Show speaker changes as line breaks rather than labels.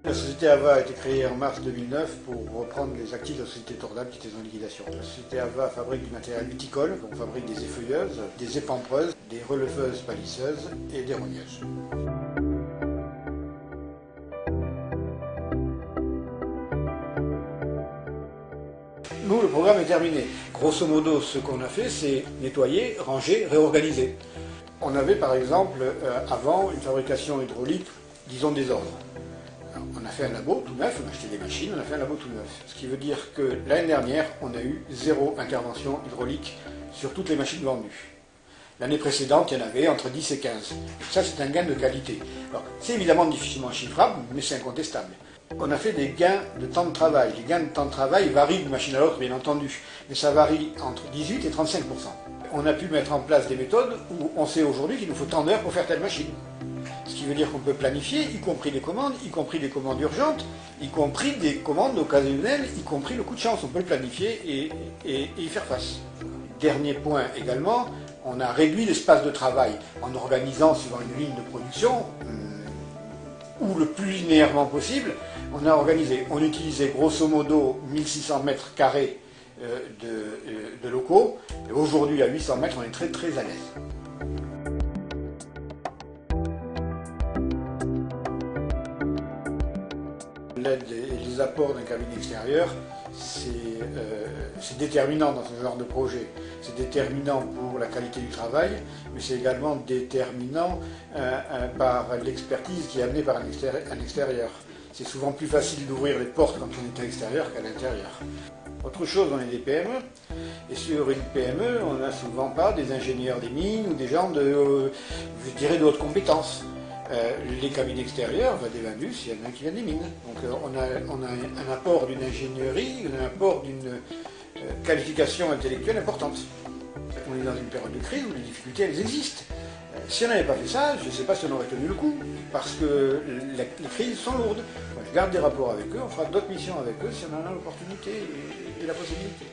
La société AVA a été créée en mars 2009 pour reprendre les actifs de la société Tourdam qui était en liquidation. La société AVA fabrique du matériel viticole, on fabrique des effeuilleuses, des épampreuses, des releveuses palisseuses et des rogneuses. Nous, le programme est terminé. Grosso modo, ce qu'on a fait, c'est nettoyer, ranger, réorganiser. On avait par exemple, avant, une fabrication hydraulique, disons, désordre. On a fait un labo tout neuf, on a acheté des machines, on a fait un labo tout neuf. Ce qui veut dire que l'année dernière, on a eu 0 intervention hydraulique sur toutes les machines vendues. L'année précédente, il y en avait entre 10 et 15. Ça, c'est un gain de qualité. Alors, c'est évidemment difficilement chiffrable, mais c'est incontestable. On a fait des gains de temps de travail. Les gains de temps de travail varient d'une machine à l'autre, bien entendu, mais ça varie entre 18 et 35%. On a pu mettre en place des méthodes où on sait aujourd'hui qu'il nous faut tant d'heures pour faire telle machine. Ce qui veut dire qu'on peut planifier, y compris des commandes, y compris des commandes urgentes, y compris des commandes occasionnelles, y compris le coup de chance. On peut le planifier et y faire face. Dernier point également, on a réduit l'espace de travail en organisant suivant une ligne de production, ou le plus linéairement possible. On a organisé, on utilisait grosso modo 1600 mètres carrés de locaux, et aujourd'hui à 800 mètres, on est très très à l'aise. L'aide et les apports d'un cabinet extérieur, c'est déterminant dans ce genre de projet. C'est déterminant pour la qualité du travail, mais c'est également déterminant par l'expertise qui est amenée par un extérieur. C'est souvent plus facile d'ouvrir les portes quand on est à l'extérieur qu'à l'intérieur. Autre chose, on est des PME, et sur une PME, on n'a souvent pas des ingénieurs des mines ou des gens je dirais, de haute compétence. Les cabines extérieures, des Vandus, il y en a qui viennent des mines. Donc on a un apport d'une ingénierie, un apport d'une qualification intellectuelle importante. On est dans une période de crise où les difficultés, elles existent. Si on n'avait pas fait ça, je ne sais pas si on aurait tenu le coup, parce que les crises sont lourdes. Moi, je garde des rapports avec eux, on fera d'autres missions avec eux si on en a l'opportunité et la possibilité.